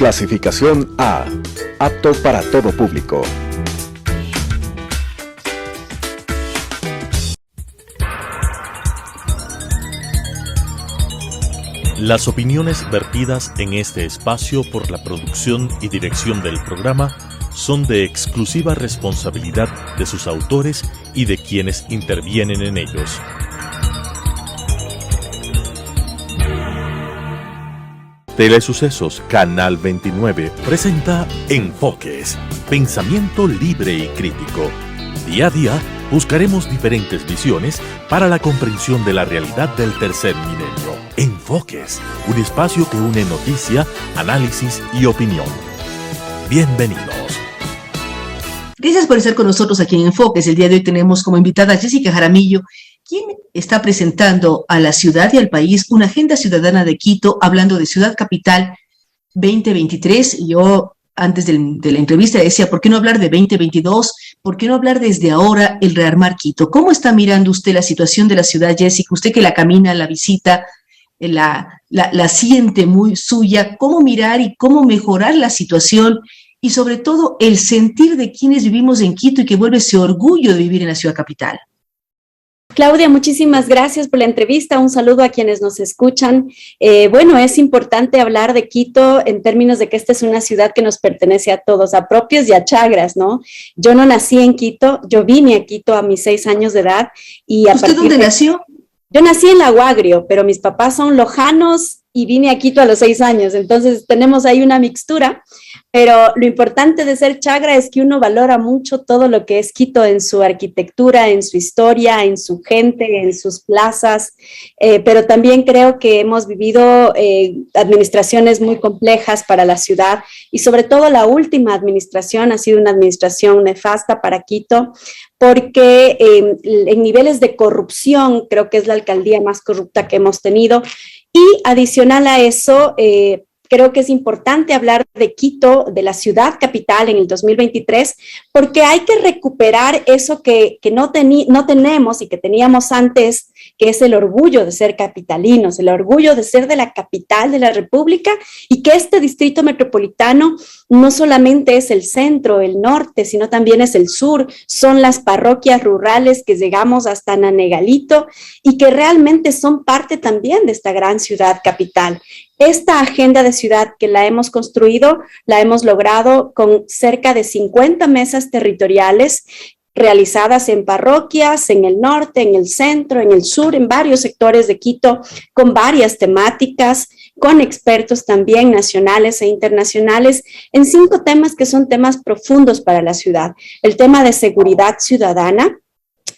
Clasificación A. Apto para todo público. Las opiniones vertidas en este espacio por la producción y dirección del programa son de exclusiva responsabilidad de sus autores y de quienes intervienen en ellos. Telesucesos Canal 29 presenta Enfoques, pensamiento libre y crítico. Día a día buscaremos diferentes visiones para la comprensión de la realidad del tercer milenio. Enfoques, un espacio que une noticia, análisis y opinión. Bienvenidos. Gracias por estar con nosotros aquí en Enfoques. El día de hoy tenemos como invitada a Jessica Jaramillo, quien está presentando a la ciudad y al país una agenda ciudadana de Quito, hablando de Ciudad Capital 2023. Yo, antes de la entrevista, decía, ¿por qué no hablar de 2022? ¿Por qué no hablar desde ahora el rearmar Quito? ¿Cómo está mirando usted la situación de la ciudad, Jessica? Usted que la camina, la visita, la siente muy suya. ¿Cómo mirar y cómo mejorar la situación? Y sobre todo, el sentir de quienes vivimos en Quito y que vuelve ese orgullo de vivir en la ciudad capital. Claudia, muchísimas gracias por la entrevista. Un saludo a quienes nos escuchan. Bueno, es importante hablar de Quito en términos de que esta es una ciudad que nos pertenece a todos, a propios y a chagras, ¿no? Yo no nací en Quito, yo vine a Quito a mis 6 años de edad. Y ¿Usted dónde nació? Yo nací en La Guagrio, pero mis papás son lojanos y vine a Quito a los 6 años, entonces tenemos ahí una mixtura. Pero lo importante de ser chagra es que uno valora mucho todo lo que es Quito en su arquitectura, en su historia, en su gente, en sus plazas, pero también creo que hemos vivido administraciones muy complejas para la ciudad y sobre todo la última administración ha sido una administración nefasta para Quito porque en niveles de corrupción creo que es la alcaldía más corrupta que hemos tenido y adicional a eso, creo que es importante hablar de Quito, de la ciudad capital en el 2023, porque hay que recuperar eso que no tenemos y que teníamos antes, que es el orgullo de ser capitalinos, el orgullo de ser de la capital de la República y que este distrito metropolitano no solamente es el centro, el norte, sino también es el sur, son las parroquias rurales que llegamos hasta Nanegalito y que realmente son parte también de esta gran ciudad capital. Esta agenda de ciudad que la hemos construido, la hemos logrado con cerca de 50 mesas territoriales realizadas en parroquias, en el norte, en el centro, en el sur, en varios sectores de Quito, con varias temáticas, con expertos también nacionales e internacionales, en 5 temas que son temas profundos para la ciudad. El tema de seguridad ciudadana,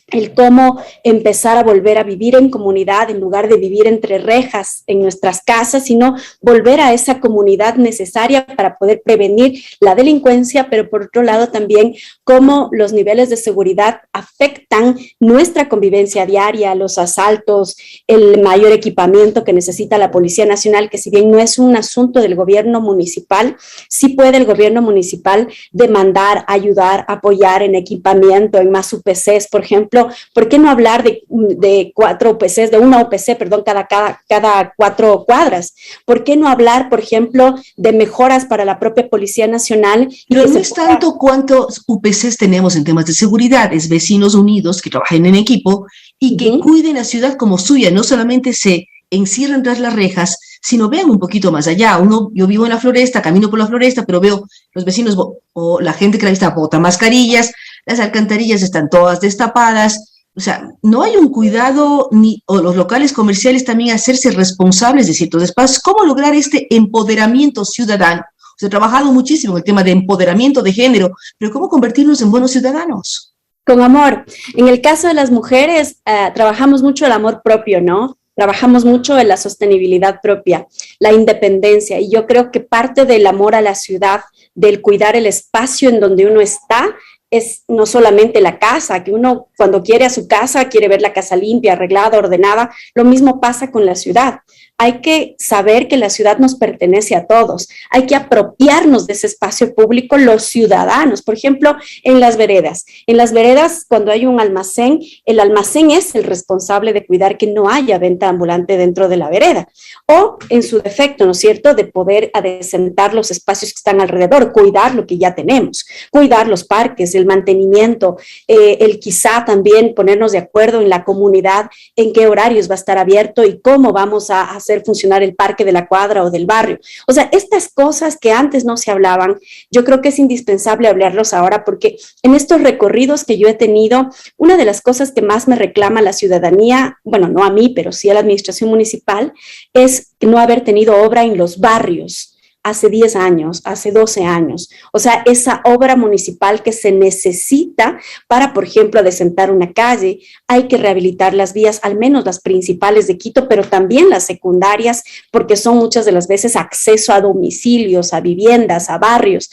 el cómo empezar a volver a vivir en comunidad en lugar de vivir entre rejas en nuestras casas, sino volver a esa comunidad necesaria para poder prevenir la delincuencia, pero por otro lado también cómo los niveles de seguridad afectan nuestra convivencia diaria, los asaltos, el mayor equipamiento que necesita la Policía Nacional, que si bien no es un asunto del gobierno municipal, sí puede el gobierno municipal demandar, ayudar, apoyar en equipamiento, en más UPCs, por ejemplo. ¿Por qué no hablar de 4 UPCs, de una UPC, perdón, cada 4 cuadras? ¿Por qué no hablar, por ejemplo, de mejoras para la propia Policía Nacional? Pero no es tanto cuántos UPCs tenemos en temas de seguridad, es vecinos unidos que trabajen en equipo y que cuiden la ciudad como suya, no solamente se encierran tras las rejas, sino vean un poquito más allá. Yo vivo en la Floresta, camino por la Floresta, pero veo los vecinos o la gente que la vista bota mascarillas, las alcantarillas están todas destapadas. O sea, no hay un cuidado, o los locales comerciales también hacerse responsables de ciertos espacios. ¿Cómo lograr este empoderamiento ciudadano? Se ha trabajado muchísimo en el tema de empoderamiento de género, pero ¿cómo convertirnos en buenos ciudadanos? Con amor. En el caso de las mujeres, trabajamos mucho el amor propio, ¿no? Trabajamos mucho en la sostenibilidad propia, la independencia, y yo creo que parte del amor a la ciudad, del cuidar el espacio en donde uno está, es no solamente la casa, que uno cuando quiere a su casa, quiere ver la casa limpia, arreglada, ordenada, lo mismo pasa con la ciudad. hay que saber que la ciudad nos pertenece a todos, hay que apropiarnos de ese espacio público los ciudadanos. Por ejemplo, en las veredas, cuando hay un almacén, el almacén es el responsable de cuidar que no haya venta ambulante dentro de la vereda, o en su defecto, ¿no es cierto?, de poder adecentar los espacios que están alrededor, cuidar lo que ya tenemos, cuidar los parques, el mantenimiento, el quizá también ponernos de acuerdo en la comunidad en qué horarios va a estar abierto y cómo vamos a hacer funcionar el parque de la cuadra o del barrio. O sea, estas cosas que antes no se hablaban, yo creo que es indispensable hablarlos ahora, porque en estos recorridos que yo he tenido, una de las cosas que más me reclama la ciudadanía, bueno, no a mí, pero sí a la administración municipal, es no haber tenido obra en los barrios hace 10 años, hace 12 años. O sea, esa obra municipal que se necesita para, por ejemplo, adecentar una calle, hay que rehabilitar las vías, al menos las principales de Quito, pero también las secundarias, porque son muchas de las veces acceso a domicilios, a viviendas, a barrios.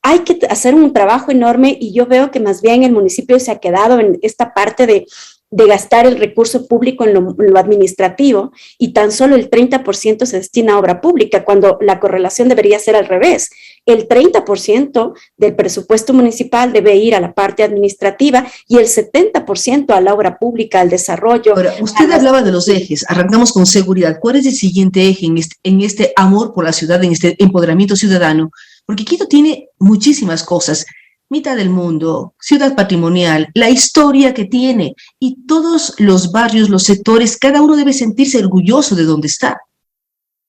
Hay que hacer un trabajo enorme y yo veo que más bien el municipio se ha quedado en esta parte de gastar el recurso público en lo administrativo y tan solo el 30% se destina a obra pública, cuando la correlación debería ser al revés. El 30% del presupuesto municipal debe ir a la parte administrativa y el 70% a la obra pública, al desarrollo. Ahora, usted hablaba de los ejes, arrancamos con seguridad. ¿Cuál es el siguiente eje en este amor por la ciudad, en este empoderamiento ciudadano? Porque Quito tiene muchísimas cosas. Mitad del mundo, ciudad patrimonial, la historia que tiene y todos los barrios, los sectores, cada uno debe sentirse orgulloso de donde está.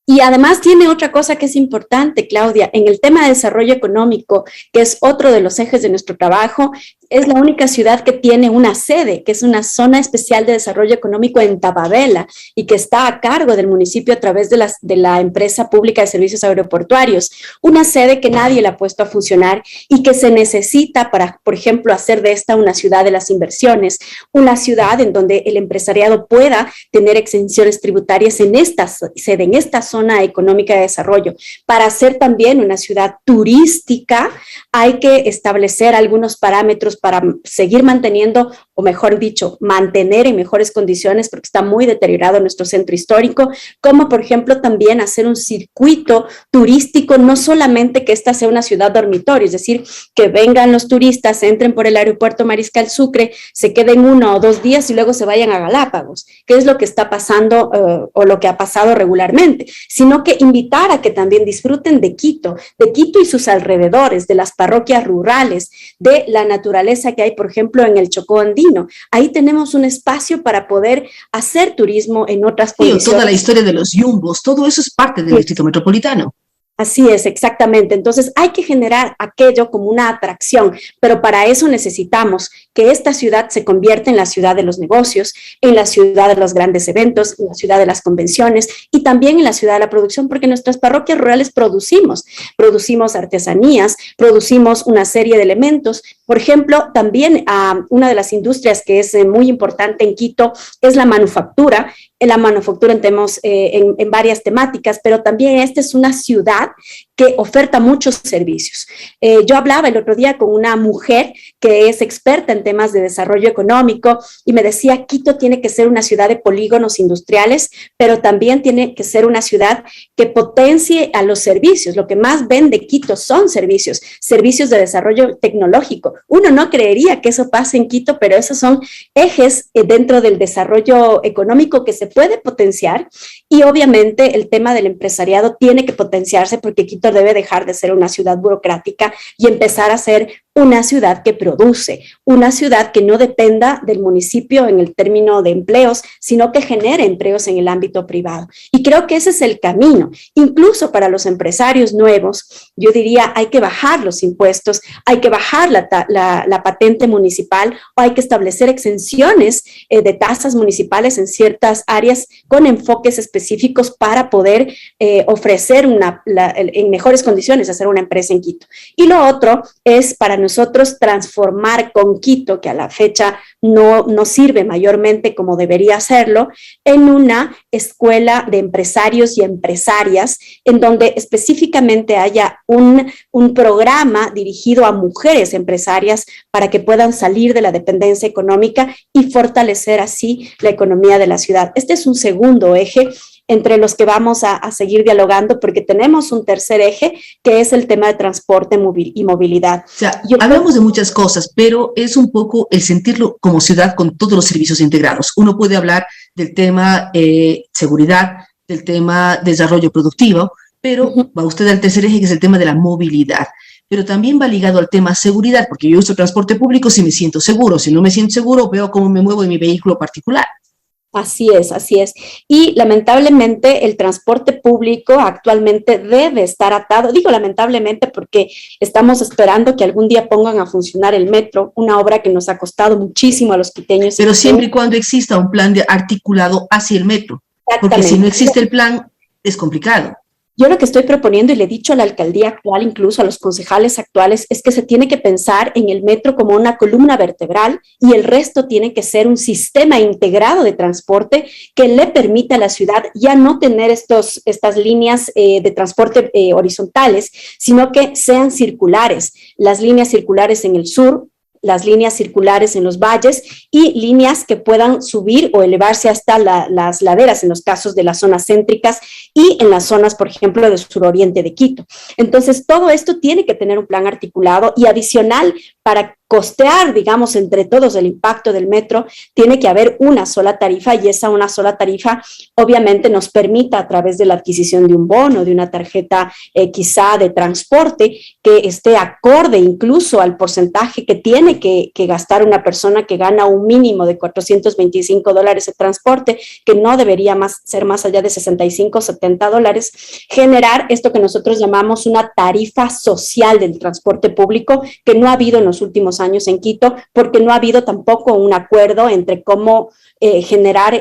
Y además tiene otra cosa que es importante, Claudia, en el tema de desarrollo económico, que es otro de los ejes de nuestro trabajo. Es la única ciudad que tiene una sede, que es una zona especial de desarrollo económico en Tababela y que está a cargo del municipio a través de la empresa pública de servicios aeroportuarios. Una sede que nadie le ha puesto a funcionar y que se necesita para, por ejemplo, hacer de esta una ciudad de las inversiones, una ciudad en donde el empresariado pueda tener exenciones tributarias en esta sede, en esta zona económica de desarrollo. Para ser también una ciudad turística, hay que establecer algunos parámetros para seguir manteniendo, o mejor dicho, mantener en mejores condiciones, porque está muy deteriorado nuestro centro histórico, como por ejemplo también hacer un circuito turístico, no solamente que esta sea una ciudad dormitorio, es decir, que vengan los turistas, entren por el aeropuerto Mariscal Sucre, se queden 1 o 2 días y luego se vayan a Galápagos, que es lo que está pasando o lo que ha pasado regularmente, sino que invitar a que también disfruten de Quito y sus alrededores, de las parroquias rurales, de la naturaleza que hay, por ejemplo, en el Chocó andino. Ahí tenemos un espacio para poder hacer turismo en otras condiciones. Toda la historia de los yumbos, todo eso es parte del distrito metropolitano. Así es, exactamente. Entonces hay que generar aquello como una atracción, pero para eso necesitamos que esta ciudad se convierta en la ciudad de los negocios, en la ciudad de los grandes eventos, en la ciudad de las convenciones y también en la ciudad de la producción, porque en nuestras parroquias rurales producimos artesanías, producimos una serie de elementos. Por ejemplo, también una de las industrias que es muy importante en Quito es la manufactura. En la manufactura tenemos en varias temáticas, pero también esta es una ciudad que oferta muchos servicios. Yo hablaba el otro día con una mujer que es experta en temas de desarrollo económico y me decía, Quito tiene que ser una ciudad de polígonos industriales, pero también tiene que ser una ciudad que potencie a los servicios. Lo que más vende Quito son servicios de desarrollo tecnológico. Uno no creería que eso pase en Quito, pero esos son ejes dentro del desarrollo económico que se puede potenciar y obviamente el tema del empresariado tiene que potenciarse porque Quito debe dejar de ser una ciudad burocrática y empezar a ser una ciudad que produce, una ciudad que no dependa del municipio en el término de empleos, sino que genere empleos en el ámbito privado. Y creo que ese es el camino. Incluso para los empresarios nuevos, yo diría, hay que bajar los impuestos, hay que bajar la patente municipal o hay que establecer exenciones de tasas municipales en ciertas áreas con enfoques específicos para poder ofrecer en mejores condiciones hacer una empresa en Quito. Y lo otro es para nosotros transformar con Quito, que a la fecha no sirve mayormente como debería hacerlo, en una escuela de empresarios y empresarias, en donde específicamente haya un programa dirigido a mujeres empresarias para que puedan salir de la dependencia económica y fortalecer así la economía de la ciudad. Este es un segundo eje. entre los que vamos a seguir dialogando, porque tenemos un tercer eje, que es el tema de transporte y movilidad. O sea, hablamos de muchas cosas, pero es un poco el sentirlo como ciudad con todos los servicios integrados. Uno puede hablar del tema seguridad, del tema desarrollo productivo, pero va usted al tercer eje, que es el tema de la movilidad. Pero también va ligado al tema seguridad, porque yo uso transporte público si me siento seguro. Si no me siento seguro, veo cómo me muevo en mi vehículo particular. Así es, así es. Y lamentablemente el transporte público actualmente debe estar atado. Digo lamentablemente porque estamos esperando que algún día pongan a funcionar el metro, una obra que nos ha costado muchísimo a los quiteños. Pero siempre y cuando exista un plan articulado hacia el metro. Porque si no existe el plan, es complicado. Yo lo que estoy proponiendo, y le he dicho a la alcaldía actual, incluso a los concejales actuales, es que se tiene que pensar en el metro como una columna vertebral y el resto tiene que ser un sistema integrado de transporte que le permita a la ciudad ya no tener estas líneas de transporte horizontales, sino que sean circulares. Las líneas circulares en el sur, las líneas circulares en los valles y líneas que puedan subir o elevarse hasta las laderas en los casos de las zonas céntricas y en las zonas, por ejemplo, del suroriente de Quito. Entonces, todo esto tiene que tener un plan articulado y adicional para costear, digamos, entre todos el impacto del metro, tiene que haber una sola tarifa y esa una sola tarifa obviamente nos permita a través de la adquisición de un bono, de una tarjeta quizá de transporte que esté acorde incluso al porcentaje que tiene que gastar una persona que gana un mínimo de $425 de transporte, que no debería ser más allá de $65 o $70, generar esto que nosotros llamamos una tarifa social del transporte público, que no ha habido en los últimos años en Quito, porque no ha habido tampoco un acuerdo entre cómo generar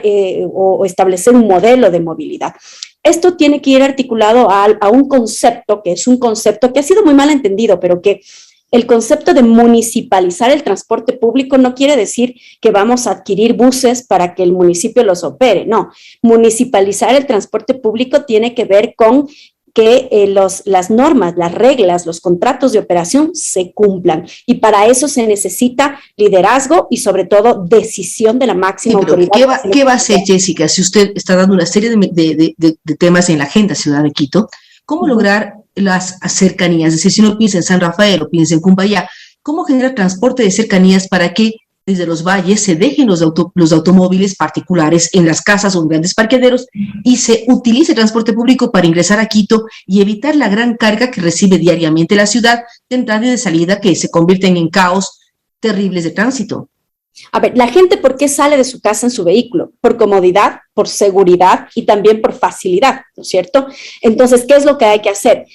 o establecer un modelo de movilidad. Esto tiene que ir articulado a un concepto, que es un concepto que ha sido muy mal entendido, pero que el concepto de municipalizar el transporte público no quiere decir que vamos a adquirir buses para que el municipio los opere, no. Municipalizar el transporte público tiene que ver con que las normas, las reglas, los contratos de operación se cumplan. Y para eso se necesita liderazgo y sobre todo decisión de la máxima autoridad. ¿Qué va a hacer, Jessica, si usted está dando una serie de temas en la agenda Ciudad de Quito? ¿Cómo lograr las cercanías? Es decir, si uno piensa en San Rafael o piensa en Cumbayá, ¿cómo generar transporte de cercanías para que desde los valles se dejen los automóviles particulares en las casas o en grandes parqueaderos y se utilice transporte público para ingresar a Quito y evitar la gran carga que recibe diariamente la ciudad de entrada y de salida, que se convierten en caos terribles de tránsito? A ver, la gente, ¿por qué sale de su casa en su vehículo? Por comodidad, por seguridad y también por facilidad, ¿no es cierto? Entonces, ¿qué es lo que hay que hacer?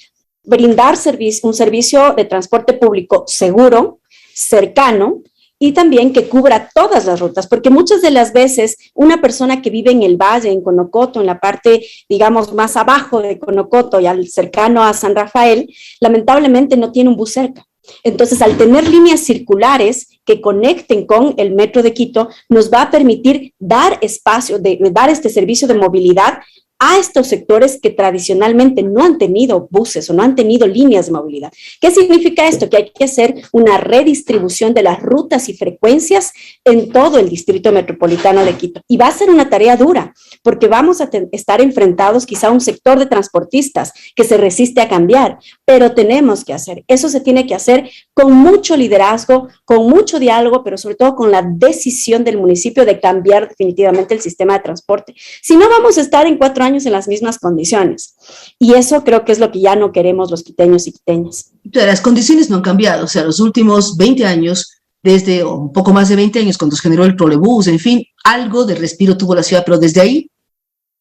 Brindar un servicio de transporte público seguro, cercano, y también que cubra todas las rutas, porque muchas de las veces una persona que vive en el valle, en Conocoto, en la parte, digamos, más abajo de Conocoto y al cercano a San Rafael, lamentablemente no tiene un bus cerca. Entonces, al tener líneas circulares que conecten con el metro de Quito, nos va a permitir dar espacio, dar este servicio de movilidad a estos sectores que tradicionalmente no han tenido buses o no han tenido líneas de movilidad. ¿Qué significa esto? Que hay que hacer una redistribución de las rutas y frecuencias en todo el distrito metropolitano de Quito. Y va a ser una tarea dura, porque vamos a estar enfrentados quizá a un sector de transportistas que se resiste a cambiar, pero tenemos que hacer. Eso se tiene que hacer con mucho liderazgo, con mucho diálogo, pero sobre todo con la decisión del municipio de cambiar definitivamente el sistema de transporte. Si no, vamos a estar en 4 años en las mismas condiciones. Y eso creo que es lo que ya no queremos los quiteños y quiteñas. Las condiciones no han cambiado. O sea, los últimos 20 años, desde un poco más de 20 años, cuando se generó el trolebús, en fin, algo de respiro tuvo la ciudad, pero desde ahí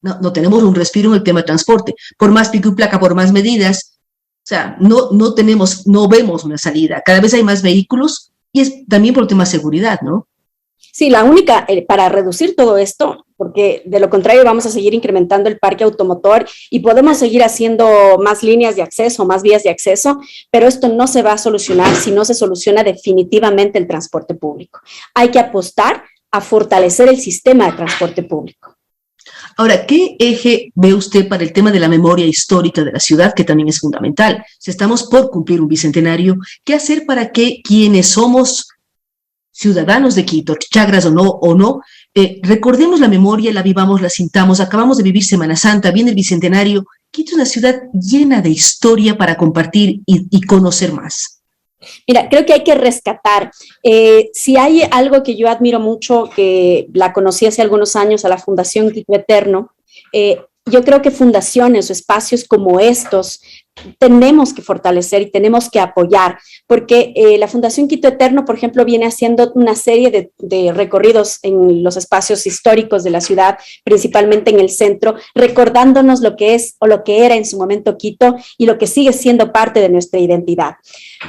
no tenemos un respiro en el tema de transporte. Por más pico y placa, por más medidas, o sea, no vemos una salida. Cada vez hay más vehículos y es también por el tema de seguridad, ¿no? Sí, la única, para reducir todo esto, porque de lo contrario vamos a seguir incrementando el parque automotor y podemos seguir haciendo más líneas de acceso, más vías de acceso, pero esto no se va a solucionar si no se soluciona definitivamente el transporte público. Hay que apostar a fortalecer el sistema de transporte público. Ahora, ¿qué eje ve usted para el tema de la memoria histórica de la ciudad, que también es fundamental? Si estamos por cumplir un bicentenario, ¿qué hacer para que quienes somos ciudadanos de Quito, chagras o no, recordemos la memoria, la vivamos, la sintamos. Acabamos de vivir Semana Santa, viene el Bicentenario. Quito es una ciudad llena de historia para compartir y conocer más. Mira, creo que hay que rescatar. Si hay algo que yo admiro mucho, que la conocí hace algunos años a la Fundación Quito Eterno, yo creo que fundaciones o espacios como estos tenemos que fortalecer y tenemos que apoyar, porque la Fundación Quito Eterno, por ejemplo, viene haciendo una serie de recorridos en los espacios históricos de la ciudad, principalmente en el centro, recordándonos lo que es o lo que era en su momento Quito y lo que sigue siendo parte de nuestra identidad.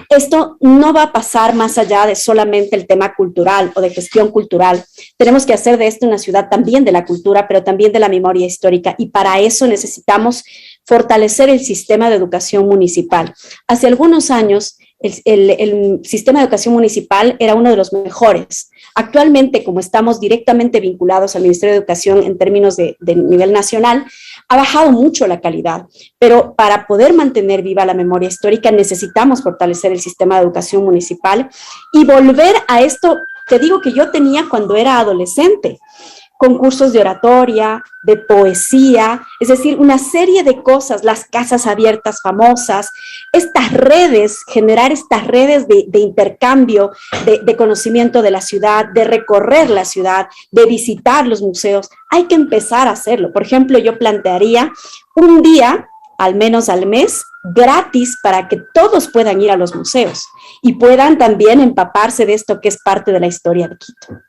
Esto no va a pasar más allá de solamente el tema cultural o de gestión cultural. Tenemos que hacer de esto una ciudad también de la cultura, pero también de la memoria histórica, y para eso necesitamos fortalecer el sistema de educación municipal. Hace algunos años, el sistema de educación municipal era uno de los mejores. Actualmente, como estamos directamente vinculados al Ministerio de Educación en términos de nivel nacional, ha bajado mucho la calidad, pero para poder mantener viva la memoria histórica necesitamos fortalecer el sistema de educación municipal y volver a esto que digo que yo tenía cuando era adolescente. Concursos de oratoria, de poesía, es decir, una serie de cosas, las casas abiertas famosas, estas redes, generar estas redes de intercambio, de conocimiento de la ciudad, de recorrer la ciudad, de visitar los museos. Hay que empezar a hacerlo. Por ejemplo, yo plantearía un día, al menos al mes, gratis para que todos puedan ir a los museos y puedan también empaparse de esto que es parte de la historia de Quito.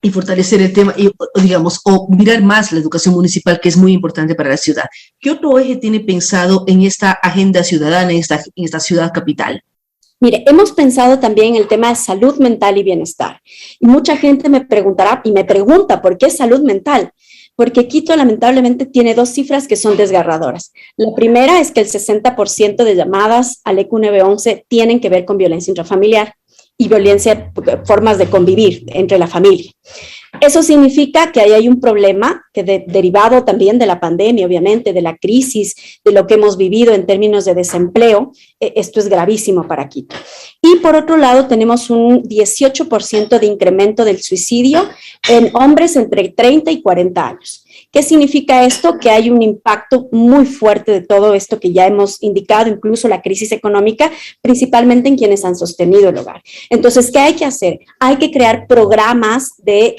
Y fortalecer el tema, digamos, o mirar más la educación municipal, que es muy importante para la ciudad. ¿Qué otro eje tiene pensado en esta agenda ciudadana, en esta ciudad capital? Mire, hemos pensado también en el tema de salud mental y bienestar. Y mucha gente me preguntará y me pregunta, ¿por qué salud mental? Porque Quito lamentablemente tiene dos cifras que son desgarradoras. La primera es que el 60% de llamadas al ECU 911 tienen que ver con violencia intrafamiliar y violencia, formas de convivir entre la familia. Eso significa que ahí hay un problema que derivado también de la pandemia, obviamente, de la crisis, de lo que hemos vivido en términos de desempleo. Esto es gravísimo para Quito. Y por otro lado, tenemos un 18% de incremento del suicidio en hombres entre 30 y 40 años. ¿Qué significa esto? Que hay un impacto muy fuerte de todo esto que ya hemos indicado, incluso la crisis económica, principalmente en quienes han sostenido el hogar. Entonces, ¿qué hay que hacer? Hay que crear programas de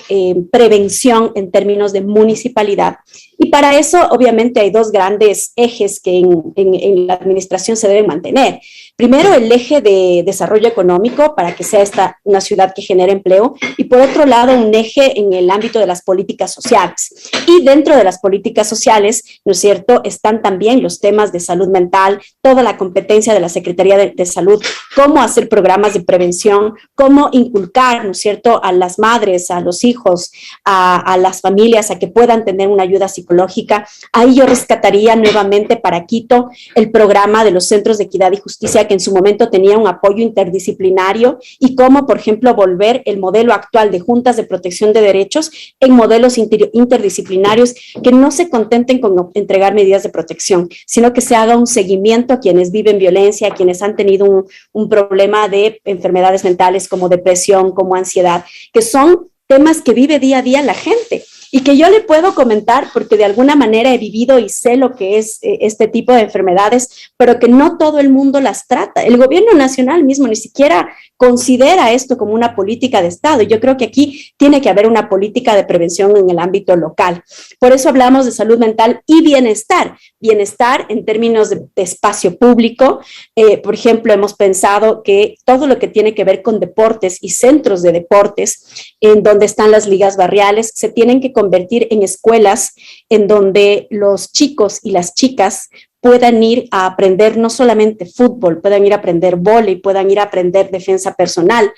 prevención en términos de municipalidad. Y para eso, obviamente, hay dos grandes ejes que en la administración se deben mantener. Primero, el eje de desarrollo económico para que sea esta una ciudad que genere empleo, y por otro lado, un eje en el ámbito de las políticas sociales. Y dentro de las políticas sociales, ¿no es cierto?, están también los temas de salud mental, toda la competencia de la Secretaría de Salud, cómo hacer programas de prevención, cómo inculcar, ¿no es cierto?, a las madres, a los hijos, a las familias, a que puedan tener una ayuda psicológica. Ahí yo rescataría nuevamente para Quito el programa de los centros de equidad y justicia, que en su momento tenía un apoyo interdisciplinario, y cómo, por ejemplo, volver el modelo actual de juntas de protección de derechos en modelos interdisciplinarios que no se contenten con entregar medidas de protección, sino que se haga un seguimiento a quienes viven violencia, a quienes han tenido un problema de enfermedades mentales como depresión, como ansiedad, que son temas que vive día a día la gente. Y que yo le puedo comentar porque de alguna manera he vivido y sé lo que es este tipo de enfermedades, pero que no todo el mundo las trata. El gobierno nacional mismo ni siquiera considera esto como una política de Estado. Yo creo que aquí tiene que haber una política de prevención en el ámbito local. Por eso hablamos de salud mental y bienestar. Bienestar en términos de espacio público. Por ejemplo, hemos pensado que todo lo que tiene que ver con deportes y centros de deportes, en donde están las ligas barriales, se tienen que convertir en escuelas en donde los chicos y las chicas puedan ir a aprender no solamente fútbol, puedan ir a aprender vóley, puedan ir a aprender defensa personal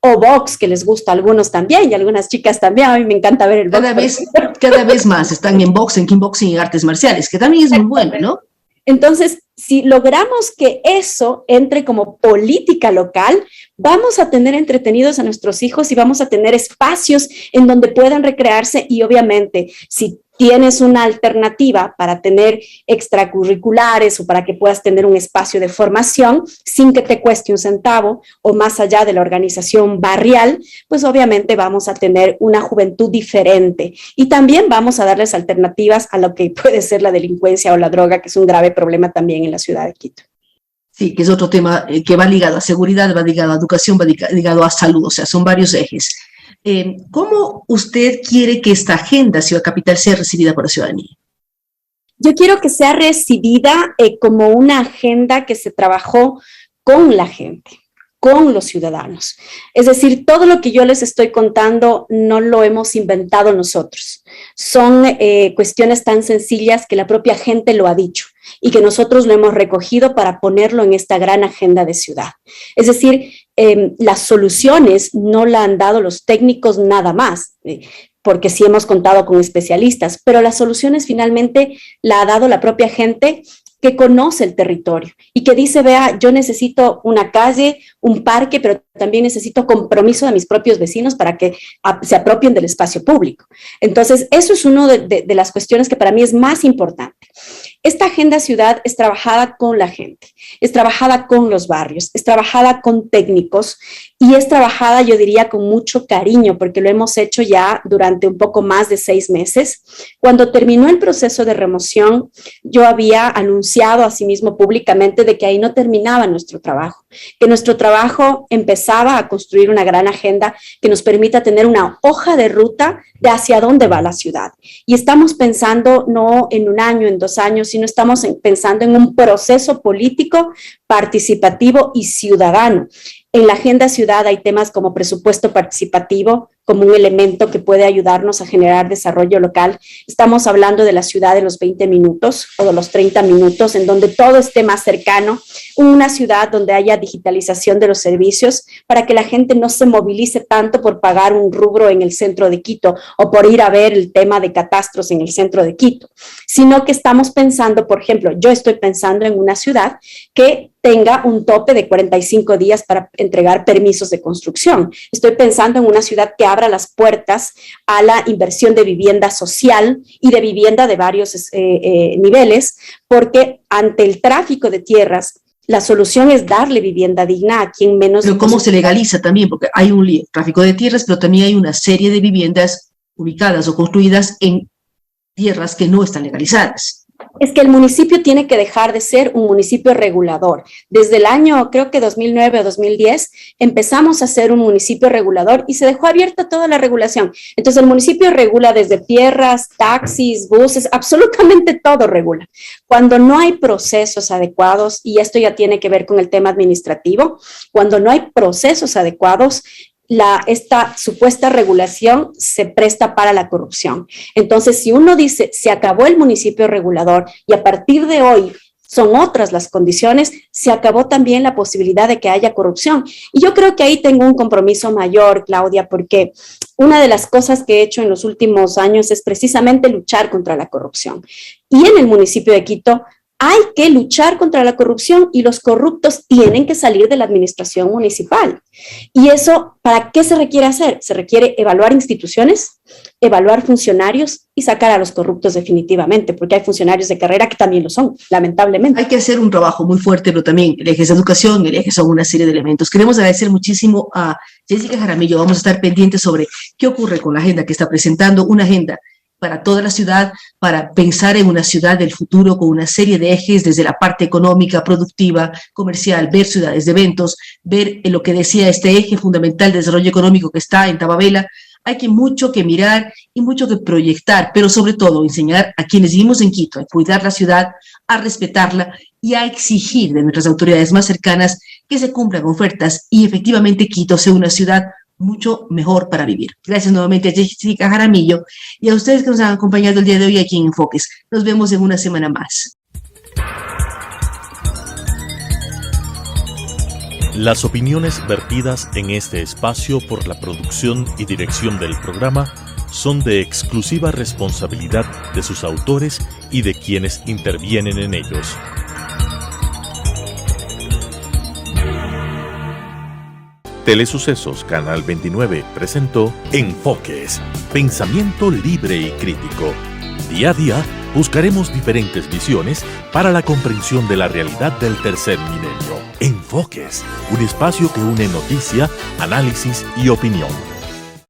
o box, que les gusta a algunos también y a algunas chicas también. A mí me encanta ver el box. Cada vez más están en boxing, kickboxing y artes marciales, que también es muy bueno, ¿no? Entonces, si logramos que eso entre como política local, vamos a tener entretenidos a nuestros hijos y vamos a tener espacios en donde puedan recrearse, y obviamente, si tienes una alternativa para tener extracurriculares o para que puedas tener un espacio de formación sin que te cueste un centavo o más allá de la organización barrial, pues obviamente vamos a tener una juventud diferente y también vamos a darles alternativas a lo que puede ser la delincuencia o la droga, que es un grave problema también en la ciudad de Quito. Sí, que es otro tema que va ligado a seguridad, va ligado a educación, va ligado a salud, o sea, son varios ejes. ¿Cómo usted quiere que esta agenda Ciudad Capital sea recibida por la ciudadanía? Yo quiero que sea recibida como una agenda que se trabajó con la gente, con los ciudadanos. Es decir, todo lo que yo les estoy contando no lo hemos inventado nosotros. Son cuestiones tan sencillas que la propia gente lo ha dicho y que nosotros lo hemos recogido para ponerlo en esta gran agenda de ciudad. Es decir, las soluciones no la han dado los técnicos nada más, porque sí hemos contado con especialistas, pero las soluciones finalmente la ha dado la propia gente que conoce el territorio y que dice, vea, yo necesito una calle, un parque, pero también necesito compromiso de mis propios vecinos para que se apropien del espacio público. Entonces, eso es una de las cuestiones que para mí es más importante. Esta agenda ciudad es trabajada con la gente, es trabajada con los barrios, es trabajada con técnicos y es trabajada, yo diría, con mucho cariño, porque lo hemos hecho ya durante un poco más de 6 meses. Cuando terminó el proceso de remoción, yo había anunciado asimismo públicamente de que ahí no terminaba nuestro trabajo, que nuestro trabajo empezaba a construir una gran agenda que nos permita tener una hoja de ruta de hacia dónde va la ciudad. Y estamos pensando no en un año, en 2 años, sino estamos pensando en un proceso político, participativo y ciudadano. En la agenda ciudad hay temas como presupuesto participativo, como un elemento que puede ayudarnos a generar desarrollo local. Estamos hablando de la ciudad de los 20 minutos o de los 30 minutos, en donde todo esté más cercano, una ciudad donde haya digitalización de los servicios para que la gente no se movilice tanto por pagar un rubro en el centro de Quito o por ir a ver el tema de catastros en el centro de Quito, sino que estamos pensando, por ejemplo, yo estoy pensando en una ciudad que tenga un tope de 45 días para entregar permisos de construcción. Estoy pensando en una ciudad que abra las puertas a la inversión de vivienda social y de vivienda de varios niveles, porque ante el tráfico de tierras, la solución es darle vivienda digna a quien menos... Pero ¿cómo se legaliza también? Porque hay un tráfico de tierras, pero también hay una serie de viviendas ubicadas o construidas en tierras que no están legalizadas. Es que el municipio tiene que dejar de ser un municipio regulador. Desde el año, creo que 2009 o 2010, empezamos a ser un municipio regulador y se dejó abierta toda la regulación. Entonces el municipio regula desde tierras, taxis, buses, absolutamente todo regula. Cuando no hay procesos adecuados, y esto ya tiene que ver con el tema administrativo, cuando no hay procesos adecuados, esta supuesta regulación se presta para la corrupción. Entonces, si uno dice, se acabó el municipio regulador y a partir de hoy son otras las condiciones, se acabó también la posibilidad de que haya corrupción. Y yo creo que ahí tengo un compromiso mayor, Claudia, porque una de las cosas que he hecho en los últimos años es precisamente luchar contra la corrupción. Y en el municipio de Quito hay que luchar contra la corrupción y los corruptos tienen que salir de la administración municipal. Y eso, ¿para qué se requiere hacer? Se requiere evaluar instituciones, evaluar funcionarios y sacar a los corruptos definitivamente, porque hay funcionarios de carrera que también lo son, lamentablemente. Hay que hacer un trabajo muy fuerte, pero también el eje es educación, el eje son una serie de elementos. Queremos agradecer muchísimo a Jessica Jaramillo. Vamos a estar pendientes sobre qué ocurre con la agenda que está presentando, una agenda para toda la ciudad, para pensar en una ciudad del futuro con una serie de ejes desde la parte económica, productiva, comercial, ver ciudades de eventos, ver lo que decía este eje fundamental de desarrollo económico que está en Tababela. Hay mucho que mirar y mucho que proyectar, pero sobre todo enseñar a quienes vivimos en Quito a cuidar la ciudad, a respetarla y a exigir de nuestras autoridades más cercanas que se cumplan ofertas y efectivamente Quito sea una ciudad mucho mejor para vivir. Gracias nuevamente a Jessica Jaramillo y a ustedes que nos han acompañado el día de hoy aquí en Enfoques. Nos vemos en una semana más. Las opiniones vertidas en este espacio por la producción y dirección del programa son de exclusiva responsabilidad de sus autores y de quienes intervienen en ellos. Telesucesos Canal 29 presentó Enfoques, pensamiento libre y crítico. Día a día buscaremos diferentes visiones para la comprensión de la realidad del tercer milenio. Enfoques, un espacio que une noticia, análisis y opinión.